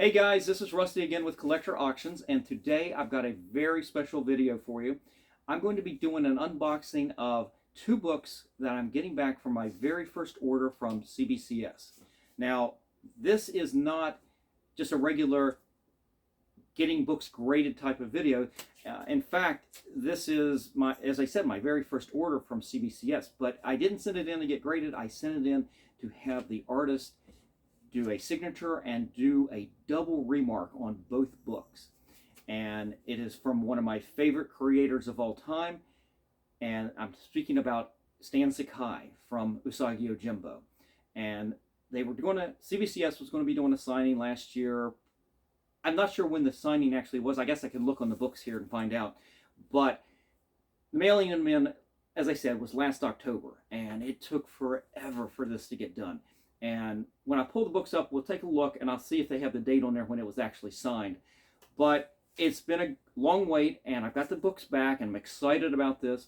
Hey guys, this is Rusty again with Collector Auctions, and today I've got a very special video for you. I'm going to be doing an unboxing of two books that I'm getting back from my very first order from CBCS. Now, this is not just a regular getting books graded type of video. In fact, this is as I said, my very first order from CBCS, but I didn't send it in to get graded. I sent it in to have the artist do a signature and do a double remark on both books. And it is from one of my favorite creators of all time, and I'm speaking about Stan Sakai from Usagi Yojimbo. And they were going to, CBCS was going to be doing a signing last year. I'm not sure when the signing actually was. I guess I could look on the books here and find out. But the mailing them in, as I said, was last October, and it took forever for this to get done. And when I pull the books up, we'll take a look and I'll see if they have the date on there when it was actually signed. But it's been a long wait, and I've got the books back, and I'm excited about this.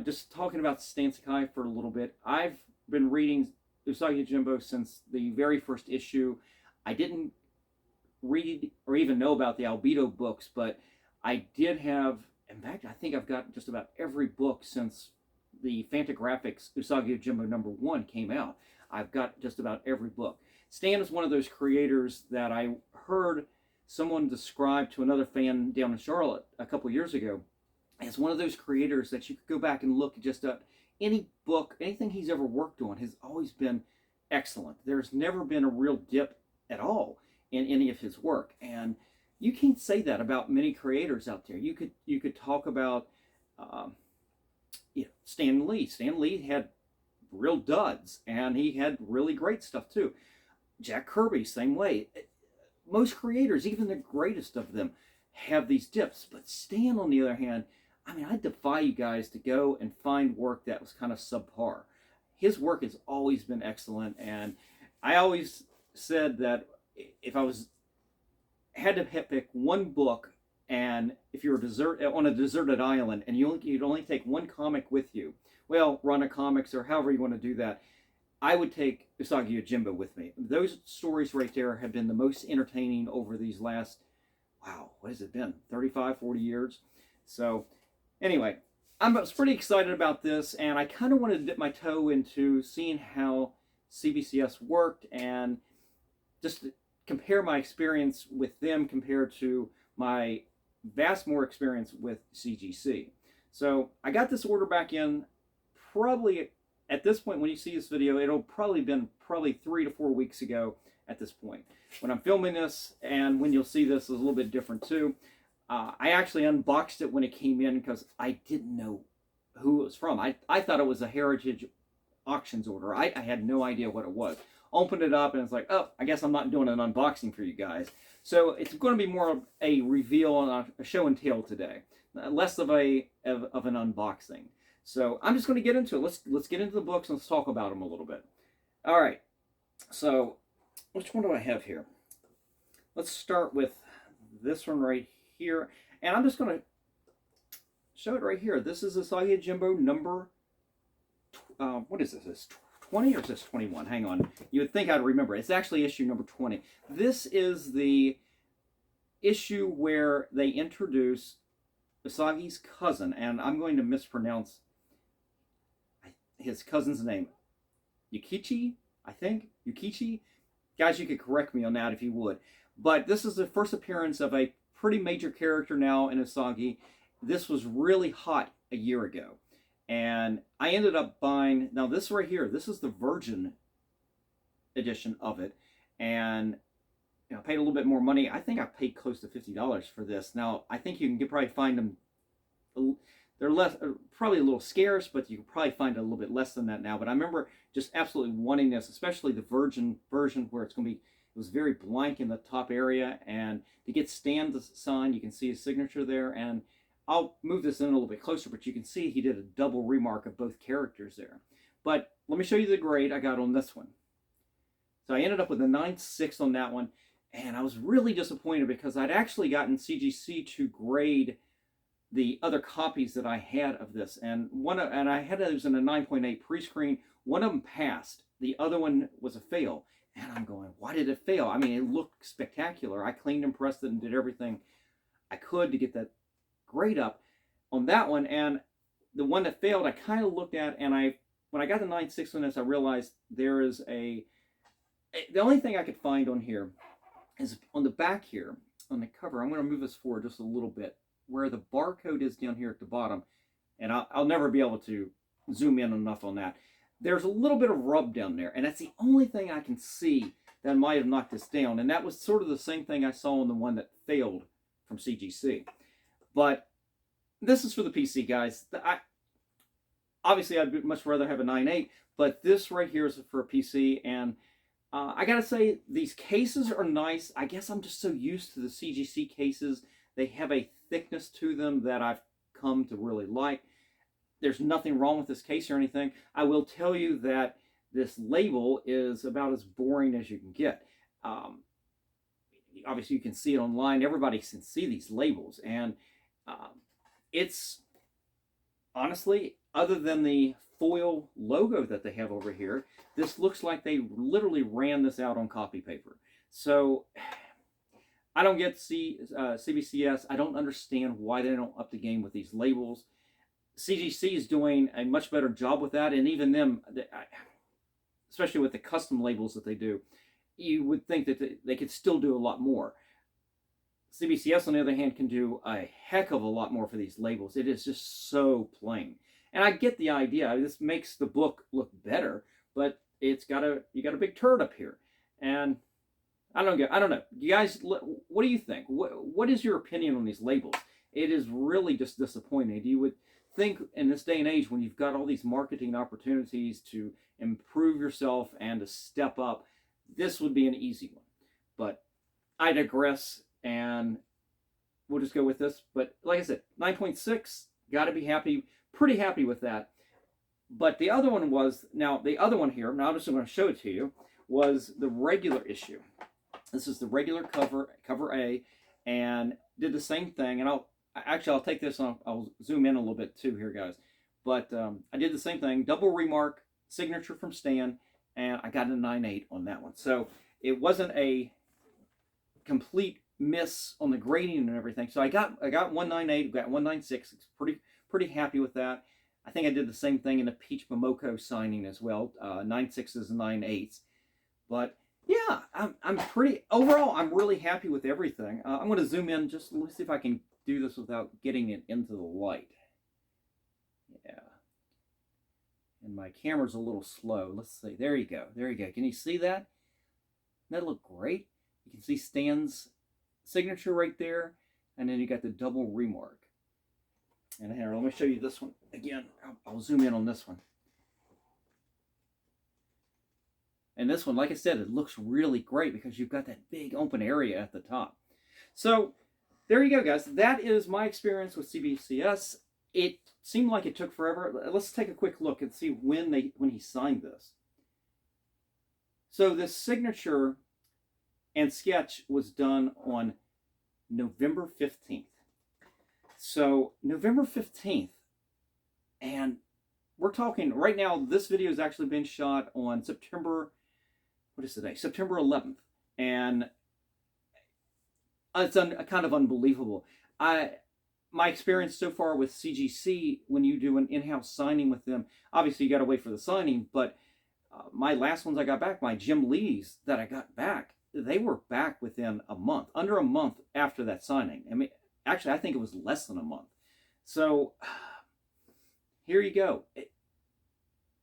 Just talking about Stan Sakai for a little bit. I've been reading Usagi Yojimbo since the very first issue. I didn't read or even know about the Albedo books, but I did have, in fact, I think I've got just about every book since the Fantagraphics Usagi Yojimbo #1 came out. I've got just about every book. Stan is one of those creators that I heard someone describe to another fan down in Charlotte a couple years ago as one of those creators that you could go back and look at just any book, anything he's ever worked on has always been excellent. There's never been a real dip at all in any of his work. And you can't say that about many creators out there. You could talk about Stan Lee. Stan Lee had real duds, and he had really great stuff too. Jack Kirby, same way. Most creators, even the greatest of them, have these dips. But Stan, on the other hand, I mean, I defy you guys to go and find work that was kind of subpar. His work has always been excellent, and I always said that if I had to pick one book, and if you're on a deserted island and you'd only take one comic with you, well, run a comics or however you want to do that, I would take Usagi Yojimbo with me. Those stories right there have been the most entertaining over these last, wow, what has it been, 35, 40 years? So anyway, I was pretty excited about this, and I kind of wanted to dip my toe into seeing how CBCS worked and just to compare my experience with them compared to my vast more experience with CGC. So I got this order back in. Probably at this point, when you see this video, it'll probably been 3 to 4 weeks ago at this point. When I'm filming this, and when you'll see this is a little bit different too. I actually unboxed it when it came in because I didn't know who it was from. I thought it was a Heritage Auctions order. I had no idea what it was. Opened it up, and it's like, oh, I guess I'm not doing an unboxing for you guys. So it's going to be more of a reveal and a show and tell today, less of an unboxing. So I'm just going to get into it. Let's get into the books and let's talk about them a little bit. All right. So which one do I have here? Let's start with this one right here. And I'm just going to show it right here. This is Usagi Yojimbo number, what is this? Is 20 or is this 21? Hang on. You would think I'd remember. It's actually issue number 20. This is the issue where they introduce Usagi's cousin, and I'm going to mispronounce his cousin's name. Yukichi, I think? Yukichi? Guys, you could correct me on that if you would. But this is the first appearance of a pretty major character now in Usagi. This was really hot a year ago. And I ended up buying, now this right here, this is the Virgin edition of it. And I paid a little bit more money. I think I paid close to $50 for this. Now, I think you can probably find them, they're less, probably a little scarce, but you can probably find a little bit less than that now. But I remember just absolutely wanting this, especially the Virgin version where it's going to be, it was very blank in the top area. And to get Stan's sign, you can see his signature there. And I'll move this in a little bit closer, but you can see he did a double remark of both characters there. But let me show you the grade I got on this one. So I ended up with a 9.6 on that one. And I was really disappointed because I'd actually gotten CGC to grade the other copies that I had of this, and I had those in a 9.8 pre-screen. One of them passed, the other one was a fail, And I'm going, why did it fail? I mean, it looked spectacular. I cleaned and pressed it and did everything I could to get that grade up on that one. And the one that failed, I kind of looked at, and when I got the 9.6 on this, I realized there is the only thing I could find on here is on the back here, on the cover. I'm going to move this forward just a little bit, where the barcode is down here at the bottom. And I'll never be able to zoom in enough on that. There's a little bit of rub down there, and that's the only thing I can see that might have knocked this down. And that was sort of the same thing I saw on the one that failed from CGC. But this is for the PC, guys. Obviously, I'd much rather have a 9.8, but this right here is for a PC. And I gotta say, these cases are nice. I guess I'm just so used to the CGC cases. They have a thickness to them that I've come to really like. There's nothing wrong with this case or anything. I will tell you that this label is about as boring as you can get. Obviously, you can see it online. Everybody can see these labels. And it's, honestly, other than the foil logo that they have over here, this looks like they literally ran this out on copy paper. So I don't get CBCS. I don't understand why they don't up the game with these labels. CGC is doing a much better job with that, and even them, especially with the custom labels that they do, you would think that they could still do a lot more. CBCS, on the other hand, can do a heck of a lot more for these labels. It is just so plain. And I get the idea. This makes the book look better, but you got a big turd up here. And I don't know. You guys, what do you think? What is your opinion on these labels? It is really just disappointing. You would think in this day and age, when you've got all these marketing opportunities to improve yourself and to step up, this would be an easy one. But I digress, and we'll just go with this. But like I said, 9.6, got to be happy, pretty happy with that. But the other one was, now the other one here, now I'm just going to show it to you, was the regular issue. This is the regular cover A, and did the same thing. And I'll take this on, I'll zoom in a little bit too here, guys. But I did the same thing, double remark, signature from Stan, and I got a 9.8 on that one. So it wasn't a complete miss on the grading and everything. So I got 198, got 196. It's pretty happy with that. I think I did the same thing in the Peach Momoko signing as well, 9.6s and 9.8s. But yeah, I'm pretty, overall, I'm really happy with everything. I'm going to zoom in, just let me see if I can do this without getting it into the light. Yeah. And my camera's a little slow. Let's see. There you go. There you go. Can you see that? Doesn't that look great? You can see Stan's signature right there. And then you got the double remark. And here, let me show you this one again. I'll zoom in on this one. And this one, like I said, it looks really great because you've got that big open area at the top. So there you go, guys. That is my experience with CBCS. It seemed like it took forever. Let's take a quick look and see when he signed this. So this signature and sketch was done on November 15th. So November 15th, and we're talking right now, this video has actually been shot on September, what is today? September 11th. And it's kind of unbelievable. My experience so far with CGC, when you do an in-house signing with them, obviously you got to wait for the signing, but my last ones I got back, my Jim Lees that I got back, they were back within a month, under a month after that signing. I mean, actually, I think it was less than a month. So here you go. It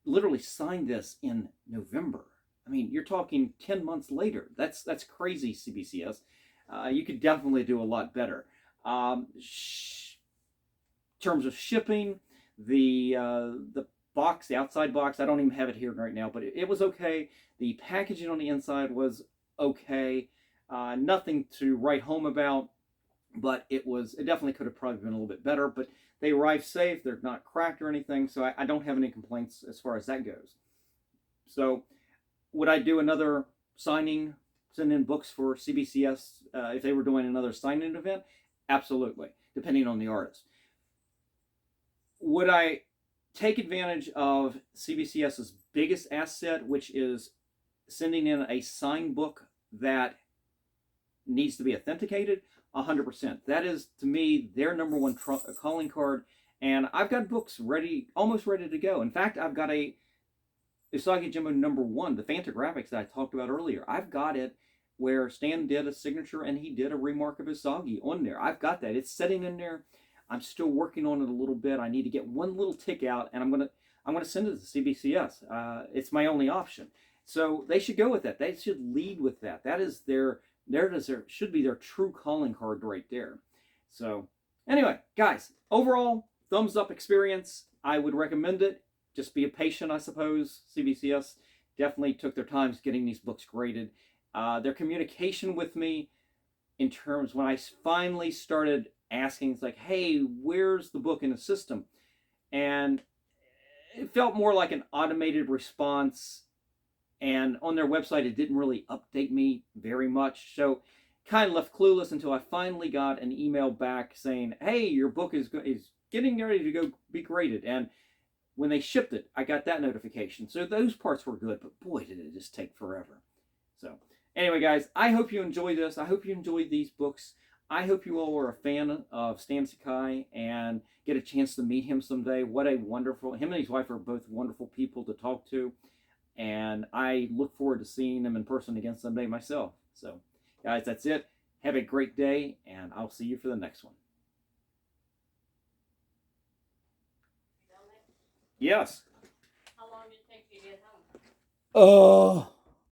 literally signed this in November. I mean, you're talking 10 months later. That's crazy, CBCS. You could definitely do a lot better. In terms of shipping, the box, the outside box, I don't even have it here right now, but it was okay. The packaging on the inside was okay. Nothing to write home about, but it definitely could have probably been a little bit better, but they arrived safe. They're not cracked or anything, so I don't have any complaints as far as that goes. So would I do another signing, send in books for CBCS if they were doing another signing event? Absolutely, depending on the artist. Would I take advantage of CBCS's biggest asset, which is sending in a signed book that needs to be authenticated, 100%. That is, to me, their number one calling card. And I've got books ready, almost ready to go. In fact, I've got a Usagi Jimbo #1, the Fantagraphics that I talked about earlier. I've got it where Stan did a signature and he did a remark of Usagi on there. I've got that. It's sitting in there. I'm still working on it a little bit. I need to get one little tick out, and I'm gonna send it to CBCS. It's my only option. So they should go with that. They should lead with that. That is should be their true calling card right there. So anyway, guys, overall, thumbs up experience. I would recommend it. Just be patient, I suppose. CBCS definitely took their time getting these books graded. Their communication with me in terms when I finally started asking, it's like, hey, where's the book in the system? And it felt more like an automated response. And on their website, it didn't really update me very much. So kind of left clueless until I finally got an email back saying, hey, your book is getting ready to go be graded. And when they shipped it, I got that notification. So those parts were good, but boy, did it just take forever. So anyway, guys, I hope you enjoyed this. I hope you enjoyed these books. I hope you all are a fan of Stan Sakai and get a chance to meet him someday. What a wonderful, him and his wife are both wonderful people to talk to. And I look forward to seeing them in person again someday myself. So, guys, that's it. Have a great day, and I'll see you for the next one. Yes. How long did it take you to get home? Oh.